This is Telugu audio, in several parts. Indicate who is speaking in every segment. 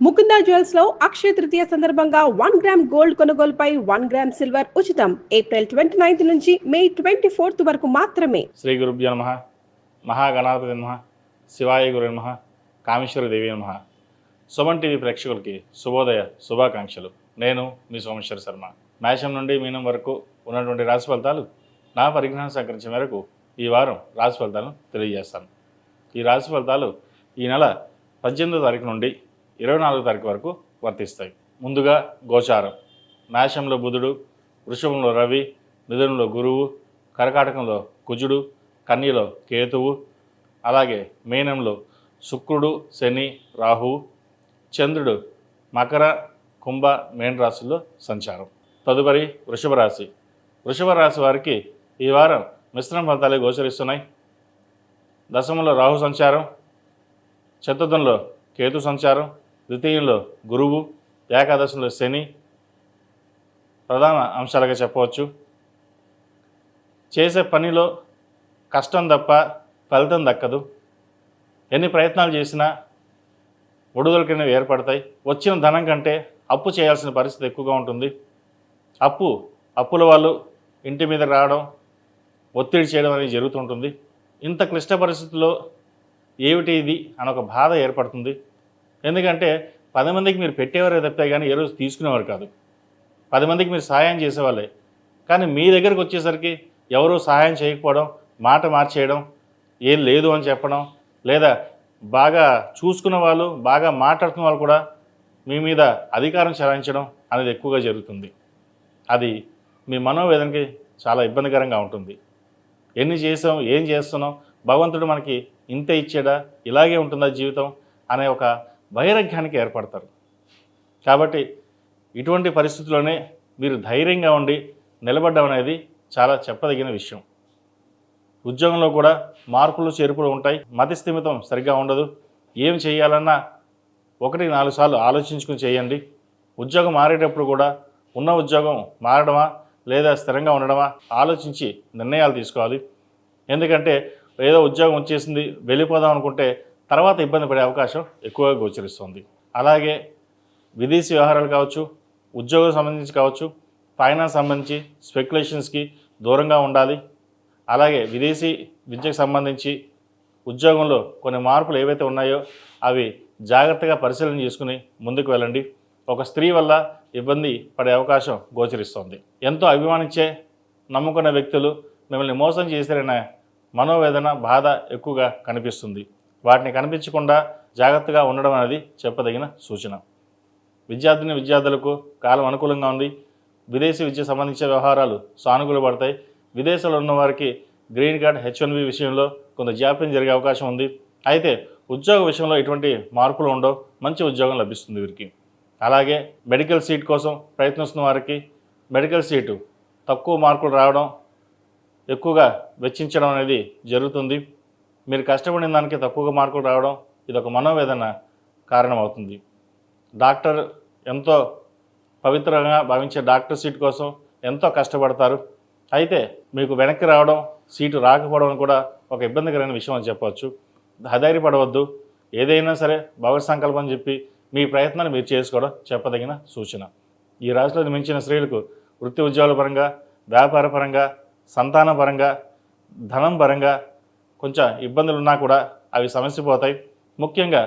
Speaker 1: ముకుందా జ్యువెల్స్ లో అక్షయ తృతీయ సందర్భంగా 1 గ్రామ్ గోల్డ్ కొనుగోలుపై 1 గ్రామ్ సిల్వర్ ఉచితం. ఏప్రిల్ 29 నుంచి మే 24 వరకు మాత్రమే.
Speaker 2: శ్రీ గురుభ్యో నమ. మహాగణాధిపతి నమ. శివాయ గురు నమ. కామేశ్వరి దేవి నమ. సుమన్ టీవీ ప్రేక్షకులకి శుభోదయ శుభాకాంక్షలు. నేను మీ సోమేశ్వర శర్మ. మేషం నుండి మీనం వరకు ఉన్నటువంటి రాశి ఫలితాలు నా పరిజ్ఞానం సేకరించిన మేరకు ఈ వారం రాశి ఫలితాలను తెలియజేస్తాను. ఈ రాశి ఫలితాలు ఈ నెల 18వ తారీఖు నుండి 24వ తారీఖు వరకు వర్తిస్తాయి. ముందుగా గోచారం. మేషంలో బుధుడు, వృషభంలో రవి, మిథునంలో గురువు, కర్కాటకంలో కుజుడు, కన్యలో కేతువు, అలాగే మీనంలో శుక్రుడు, శని, రాహువు, చంద్రుడు మకర, కుంభ, మీన రాశుల్లో సంచారం. తదుపరి వృషభ రాశి. వృషభ రాశి వారికి ఈ వారం మిశ్రమ ఫలితాలే గోచరిస్తున్నాయి. దశమంలో రాహు సంచారం, చతుర్థంలో కేతు సంచారం, ద్వితీయంలో గురువు, ఏకాదశంలో శని ప్రధాన అంశాలుగా చెప్పవచ్చు. చేసే పనిలో కష్టం తప్ప ఫలితం దక్కదు. ఎన్ని ప్రయత్నాలు చేసినా ఒడుదలకినవి ఏర్పడతాయి. వచ్చిన ధనం కంటే అప్పు చేయాల్సిన పరిస్థితి ఎక్కువగా ఉంటుంది. అప్పుల వాళ్ళు ఇంటి మీద రావడం, ఒత్తిడి చేయడం అనేది జరుగుతుంటుంది. ఇంత క్లిష్ట పరిస్థితుల్లో ఏమిటి ఇది అని ఒక బాధ ఏర్పడుతుంది. ఎందుకంటే 10 మందికి మీరు పెట్టేవారే తప్పితే కానీ ఏ రోజు తీసుకునేవారు కాదు. 10 మందికి మీరు సహాయం చేసేవాళ్ళే. కానీ మీ దగ్గరకు వచ్చేసరికి ఎవరూ సహాయం చేయకపోవడం, మాట మార్చేయడం, ఏం లేదు అని చెప్పడం, లేదా బాగా చూసుకున్న వాళ్ళు, బాగా మాట్లాడుతున్న వాళ్ళు కూడా మీ మీద అధికారం చెలాయించడం అనేది ఎక్కువగా జరుగుతుంది. అది మీ మనోవేదనకి చాలా ఇబ్బందికరంగా ఉంటుంది. ఎన్ని చేసాం, ఏం చేస్తున్నాం, భగవంతుడు మనకి ఇంతే ఇచ్చాడా, ఇలాగే ఉంటుందా జీవితం అనే ఒక వైరాగ్యానికి ఏర్పడతారు. కాబట్టి ఇటువంటి పరిస్థితుల్లోనే మీరు ధైర్యంగా ఉండి నిలబడడం అనేది చాలా చెప్పదగిన విషయం. ఉద్యోగంలో కూడా మార్పులు చేర్పులు ఉంటాయి. మతి స్థిమితం సరిగ్గా ఉండదు. ఏం చేయాలన్నా 1-4 సార్లు ఆలోచించుకుని చేయండి. ఉద్యోగం మారేటప్పుడు కూడా ఉన్న ఉద్యోగం మారడమా లేదా స్థిరంగా ఉండడమా ఆలోచించి నిర్ణయాలు తీసుకోవాలి. ఎందుకంటే ఏదో ఉద్యోగం వచ్చేసింది వెళ్ళిపోదాం అనుకుంటే తర్వాత ఇబ్బంది పడే అవకాశం ఎక్కువగా గోచరిస్తుంది. అలాగే విదేశీ వ్యవహారాలు కావచ్చు, ఉద్యోగం సంబంధించి కావచ్చు, ఫైనాన్స్ సంబంధించి స్పెక్యులేషన్స్కి దూరంగా ఉండాలి. అలాగే విదేశీ విద్యకు సంబంధించి ఉద్యోగంలో కొన్ని మార్పులు ఏవైతే ఉన్నాయో అవి జాగ్రత్తగా పరిశీలన చేసుకుని ముందుకు వెళ్ళండి. ఒక స్త్రీ వల్ల ఇబ్బంది పడే అవకాశం గోచరిస్తుంది. ఎంతో అభిమానించే నమ్ముకున్న వ్యక్తులు మిమ్మల్ని మోసం చేశారనే మనోవేదన, బాధ ఎక్కువగా కనిపిస్తుంది. వాటిని కనిపించకుండా జాగ్రత్తగా ఉండడం అనేది చెప్పదగిన సూచన. విద్యార్థులకు కాలం అనుకూలంగా ఉంది. విదేశీ విద్యకు సంబంధించిన వ్యవహారాలు సానుకూల పడతాయి. విదేశాల్లో ఉన్నవారికి గ్రీన్ కార్డ్, H1B విషయంలో కొంత జాప్యం జరిగే అవకాశం ఉంది. అయితే ఉద్యోగ విషయంలో ఎటువంటి మార్పులు ఉండవు. మంచి ఉద్యోగం లభిస్తుంది వీరికి. అలాగే మెడికల్ సీట్ కోసం ప్రయత్నిస్తున్న వారికి మెడికల్ సీటు తక్కువ మార్కులు రావడం, ఎక్కువగా వెచ్చించడం అనేది జరుగుతుంది. మీరు కష్టపడిన దానికి తక్కువగా మార్కులు రావడం ఇది ఒక మనోవేదన కారణమవుతుంది. డాక్టర్ ఎంతో పవిత్రంగా భావించే డాక్టర్ సీట్ కోసం ఎంతో కష్టపడతారు. అయితే మీకు వెనక్కి రావడం, సీటు రాకపోవడం కూడా ఒక ఇబ్బందికరమైన విషయం అని చెప్పవచ్చు. ధైర్యపడవద్దు. ఏదైనా సరే భగవత్ సంకల్పం చెప్పి మీ ప్రయత్నాన్ని మీరు చేసుకోవడం చెప్పదగిన సూచన. ఈ రాశిలో మించిన స్త్రీలకు వృత్తి ఉద్యోగాల పరంగా, వ్యాపార పరంగా, సంతాన పరంగా, ధనం పరంగా కొంచెం ఇబ్బందులు ఉన్నా కూడా అవి సమస్యపోతాయి. ముఖ్యంగా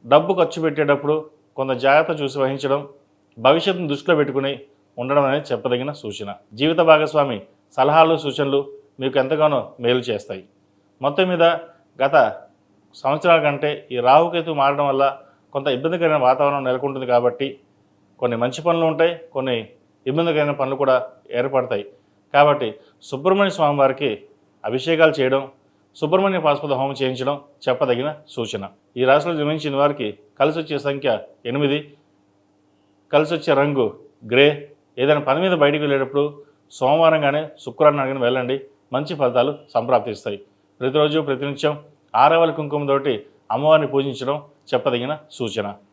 Speaker 2: డబ్బు ఖర్చు పెట్టేటప్పుడు కొంత జాగ్రత్త చూసి వహించడం, భవిష్యత్తును దృష్టిలో పెట్టుకుని ఉండడం అనేది చెప్పదగిన సూచన. జీవిత భాగస్వామి సలహాలు, సూచనలు మీకు ఎంతగానో మేలు చేస్తాయి. మొత్తం మీద గత సంవత్సరాల కంటే ఈ రాహుకేతు మారడం వల్ల కొంత ఇబ్బందికరమైన వాతావరణం నెలకొంటుంది. కాబట్టి కొన్ని మంచి పనులు ఉంటాయి, కొన్ని ఇబ్బందికరమైన పనులు కూడా ఏర్పడతాయి. కాబట్టి సుబ్రహ్మణ్య స్వామి వారికి అభిషేకాలు చేయడం, సుబ్రహ్మణ్య పాశుపత హోమం చేయించడం చెప్పదగిన సూచన. ఈ రాశిలో జన్మించిన వారికి కలిసి వచ్చే సంఖ్య 8, కలిసి వచ్చే రంగు గ్రే. ఏదైనా పని మీద బయటికి వెళ్ళేటప్పుడు సోమవారం కానీ శుక్రవారం కానీ వెళ్ళండి, మంచి ఫలితాలు సంప్రాప్తిస్తాయి. ప్రతిరోజు ప్రతినిత్యం ఆరవల కుంకుమతోటి అమ్మవారిని పూజించడం చెప్పదగిన సూచన.